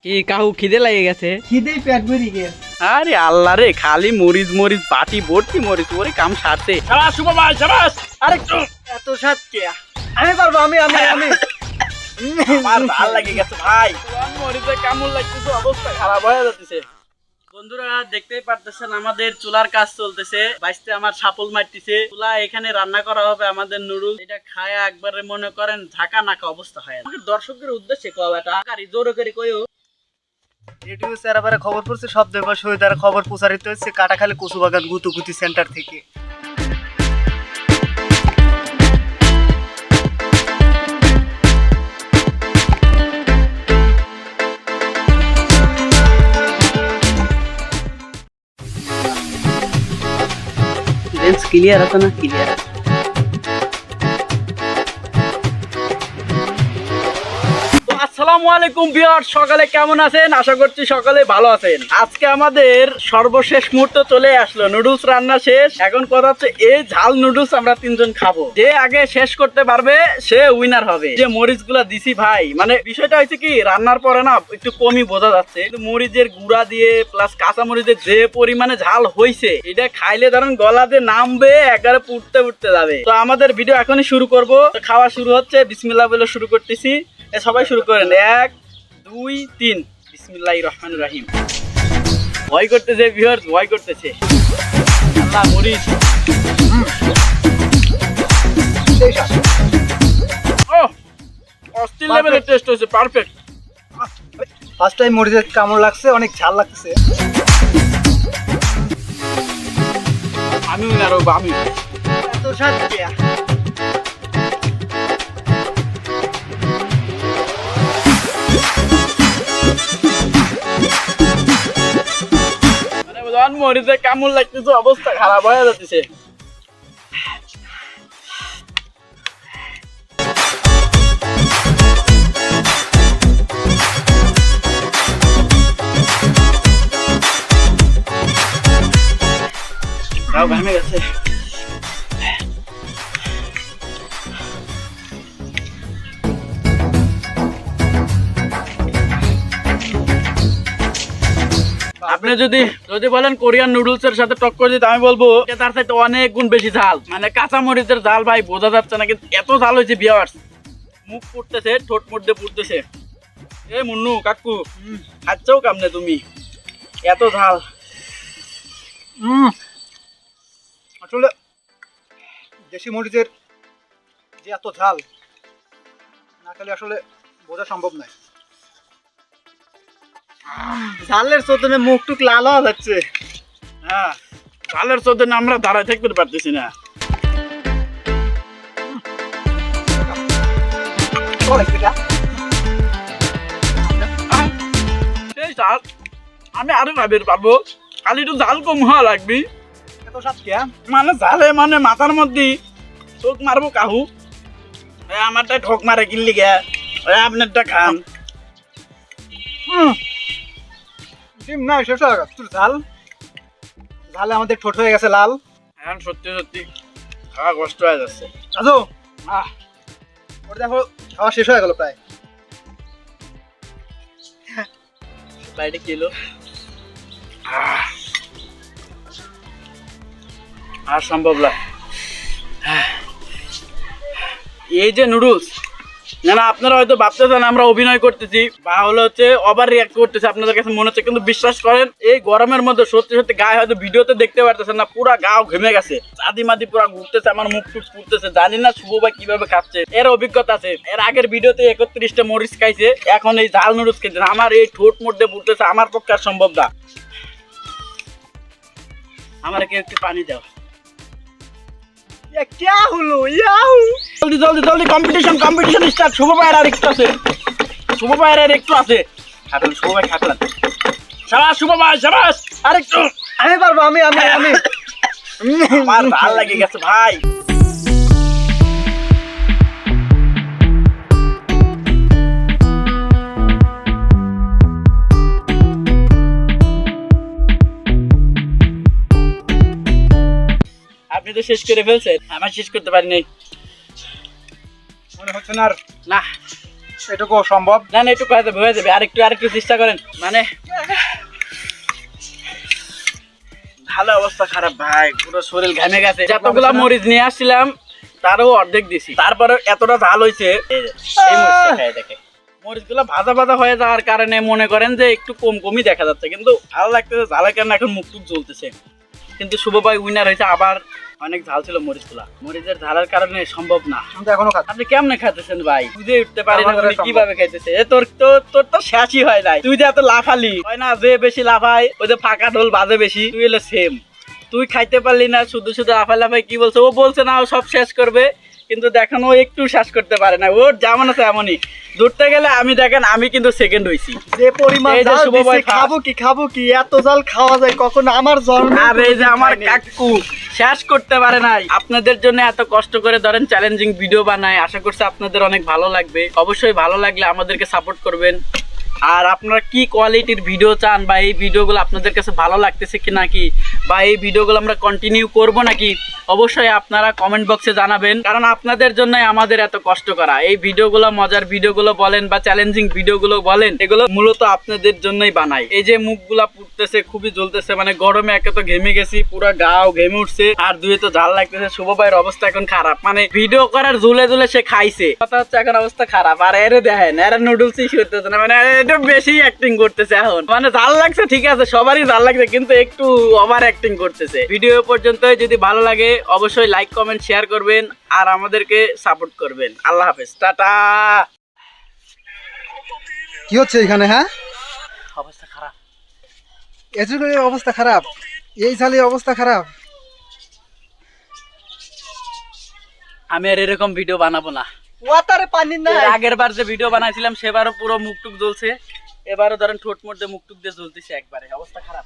কি কাহু খিদে লাগে গেছে? খিদেই পেট ভরে গেছে। আরে আল্লাহ রে, খালি মরিচ মরিচ বাটি ভর্তি মরিচ, ওরে কাম সারছে। শাবাশ শুভ ভাই শাবাশ। আরে এত স্বাদ কে? আমি পারবো, আমি আমি আমি আমার ভাল লাগে গেছে ভাই, মরিচে কামড় লাগতেছে, অবস্থা খারাপ হয়ে যাচ্ছে। বন্ধুরা দেখতেই পারতেছেন আমাদের চুলার কাজ চলতেছে, বাইসতে আমার সাপল মারতেছে। চুলা এখানে রান্না করা হবে আমাদের নুডলস। এটা খায়া একবারে মনে করেন ঝাঁকা নাকা অবস্থা হয়। আমাদের দর্শকদের উদ্দেশ্যে কও এটা কারি জোরে করে কইও। ইউটিউব চ্যানেলে খবর পড়ছে, শব্দ এবার শহীদার খবর প্রচারিত হচ্ছে কাটাখালী কচুবাগান গুতুগুতি সেন্টার থেকে। লেন্স ক্লিয়ার আছে না? ক্লিয়ার আছে। আসসালামু আলাইকুম ভিউয়ার্স, সকালে কেমন আছেন? আশা করছি সকালে ভালো আছেন। আজকে আমাদের সর্বশেষ মুহূর্ত চলে আসলো, নুডলস রান্না শেষ। এখন কথা হচ্ছে এই ঝাল নুডলস আমরা তিনজন খাবো, যে আগে শেষ করতে পারবে সে উইনার হবে। যে মরিচ গুলা দিছি ভাই, মানে বিষয়টা হয়েছে কি, রান্নার পরে না একটু কমই বোঝা যাচ্ছে, কিন্তু মরিচের গুঁড়া দিয়ে প্লাস কাঁচা মরিচের যে পরিমাণে ঝাল হয়েছে, এটা খাইলে ধরেন গলাতে নামবে, একবারে পুড়তে পুড়তে যাবে। তো আমাদের ভিডিও এখনই শুরু করব, খাওয়া শুরু হচ্ছে। বিসমিল্লাহ বলে শুরু করতেছি, সবাই শুরু করেন। 1 2 3 বিসমিল্লাহির রহমানির রহিম। ভয় করতেছে ভিউয়ার্স, ভয় করতেছে। আল্লাহ মরিচ, ও অস্থির লেভেলের টেস্ট হয়েছে, পারফেক্ট। ফার্স্ট টাইম মরিচের কামড় লাগছে, অনেক ঝাল লাগছে। আমি উইনার হবো, আমি। এত স্বাদ কে? মরিচে কামড় লাগতেছে, অবস্থা খারাপ হয়ে যাচ্ছে। ঘামে গেছে। আপনি যদি বলেন কোরিয়ান নুডলস এর সাথে টক্কর দিতে, আমি বলবো তার সাথে অনেক গুণ বেশি ঝাল। মানে কাঁচা মরিচের ঝাল ভাই বোঝা যাচ্ছে না, কিন্তু এত ঝাল হয়েছে ভিউয়ার্স, মুখ পুড়তেছে, ঠোঁট মধ্যে পুড়তেছে। এ মুন্নু কাকু, খাচ্ছাও কামনে তুমি, এত ঝাল। আসলে দেশি মরিচের যে এত ঝাল না খেলে আসলে বোঝা সম্ভব নয়। ঝালের চোদনে মুখ টুক লাল হয়ে যাচ্ছে। হ্যাঁ, ঝালের চোদনে আমরা দাঁড়ায় থাকতে পারতেছি না। সেই ঝাল আমি আরো ভাবের পাবো, খালি একটু ঝাল কম হওয়া লাগবি। এত স্বাদ কে? মানে ঝালে মানে মাথার মধ্যে ঠোক মারবো কাহু। আমারটা ঠোক মারে কিনলি গে, আপনারটা খান। ডিম না শেষ হয়ে গেছে। তোর ঝাল ঝালে আমাদের ঠোঁট হয়ে গেছে লাল। এখন সত্যি সত্যি খাওয়া কষ্ট হয়ে যাচ্ছে। আজো ওটা দেখো, খাওয়া শেষ হয়ে গেল প্রায়। বাইরে কিলো আর সম্ভব না। এই যে নুডলস, না আপনারা হয়তো ভাবতেছেন আমরা অভিনয় করতেছি বা হচ্ছে ওভার রিয়াক্ট করতেছি, আপনাদের কাছে মনে হচ্ছে, কিন্তু বিশ্বাস করেন এই গরমের মধ্যে সত্যি সত্যি গায়ে হয়তো ভিডিওতে দেখতে পারতেছেন না, পুরা গাও ঘেমে গেছে, আদি মাদি পুরা ঘুরতেছে, আমার মুখ টুক ফুটতেছে। জানি না শুভ ভাই কিভাবে খাচ্ছে, এর অভিজ্ঞতা আছে। এর আগের ভিডিওতে 31টা মরিচ খাইছে, এখন এই ঝাল নুডলস খেয়েছে। আমার এই ঠোঁট মধ্যে ফুটতেছে, আমার পক্ষে আর সম্ভব না। আমার কেউ একটু পানি দাও। क्या হলো ইয়াও? জলদি জলদি জলদি, কম্পিটিশন স্টার্ট। শুভ ভাইয়ের আর একটু আছে, শুভ ভাইয়ের আর একটু আছে। খাটল শুভ ভাই, খাটলাম। শাবাশ শুভ ভাই শাবাশ, আরেকটু। আমি পারবো, আমি আমি আমি আমার ভাল লাগে গেছে ভাই। আপনি তো শেষ করে ফেলছেন, আমার শেষ করতে পারি নাই মনে হচ্ছে না। না এটুকু সম্ভব না না, একটু হয়ে যাবে, আরেকটু চেষ্টা করেন। মানে ভালো অবস্থা খারাপ ভাই, পুরো শরীর ঘামে গেছে। যতগুলা মরিচ নিয়ে আসছিলাম তারও অর্ধেক দিছি, তারপরে এতটা ঝাল হয়েছে। মরিচগুলো ভাজা ভাজা হয়ে যাওয়ার কারণে মনে করেন যে একটু কমই দেখা যাচ্ছে, কিন্তু ভালো লাগতেছে। ঝালের কারণে এখন মুখ টুক জ্বলতেছে। কিন্তু শুভ ভাই উইনার হয়েছে। আবার অনেক ঝাল ছিল মরিচগুলা, মরিচের ঝালের কারণে সম্ভব না। এখনো আপনি কেমনে খাইতেছেন ভাই? বুঝে উঠতে পারি না উনি কিভাবে খাইতেছে। তোর তো শেষই হয় নাই। তুই যে এত লাফালি, হয় না যে বেশি লাফায় ওই যে ফাঁকা ঢোল বাজে বেশি, তুই এলে সেম। তুই খাইতে পারলি না, শুধু লাফাই কি বলছে? ও বলছে না ও সব শেষ করবে, কিন্তু দেখেন ও একটু শেষ করতে পারে না। ওর যেমন আছে এমনই ধরতে গেলে। আমি কিন্তু সেকেন্ড হইছি। যে পরিমাণ এই যে জাল শুভ দিছে, ভাই খাবো কি এত জাল খাওয়া যায় কখনো? আমার জন্মে আর এই যে আমার কাকু শেষ করতে পারে নাই। আপনাদের জন্য এত কষ্ট করে ধরেন চ্যালেঞ্জিং ভিডিও বানায়, আশা করছি আপনাদের অনেক ভালো লাগবে। অবশ্যই ভালো লাগলে আমাদেরকে সাপোর্ট করবেন। আর আপনারা কি কোয়ালিটির ভিডিও চান, বা এই ভিডিওগুলো আপনাদের কাছে ভালো লাগতেছে কি নাকি, বা এই ভিডিওগুলো আমরা কন্টিনিউ করব নাকি, অবশ্যই আপনারা কমেন্ট বক্সে জানাবেন। কারণ আপনাদের জন্যই আমাদের এত কষ্ট করা। এই ভিডিওগুলো, মজার ভিডিওগুলো বলেন বা চ্যালেঞ্জিং ভিডিওগুলো বলেন, এগুলো মূলত আপনাদের জন্যই বানাই। এই যে মুখগুলা পুড়তেছে, খুবই জ্বলতেছে, মানে গরমে একে তো ঘেমে গেছি, পুরো গাও ঘেমে উঠছে, আর দুয়ে তো ঝাল লাগতেছে। শুভ ভাইয়ের অবস্থা এখন খারাপ, মানে ভিডিও করার ঝুলে সে খাইছে। কথা হচ্ছে এখন অবস্থা খারাপ। আর এরে দেখেন, এরা নুডলসই করতেছে না, মানে একটু বেশি অ্যাক্টিং করতেছে এখন। মানে ঝাল লাগছে ঠিক আছে, সবারই ঝাল লাগছে, কিন্তু একটু ওভার অ্যাক্টিং করতেছে। ভিডিও পর্যন্ত যদি ভালো লাগে অবশ্যই লাইক কমেন্ট শেয়ার করবেন আর আমাদেরকে সাপোর্ট করবেন। আল্লাহ হাফেজ, টাটা। কি হচ্ছে এখানে? হ্যাঁ, অবস্থা খারাপ, এজুকের অবস্থা খারাপ, এই সালের অবস্থা খারাপ। আমি আর এরকম ভিডিও বানাবো না। ওয়াটারে পানি নাই। আগের বার যে ভিডিও বানাইছিলাম সেবারও পুরো মুখটুক জ্বলছে, এবারও ধরেন ঠোঁট মোট দিয়ে মুখটুক দিয়ে জ্বলতেছে একবারে। অবস্থা খারাপ।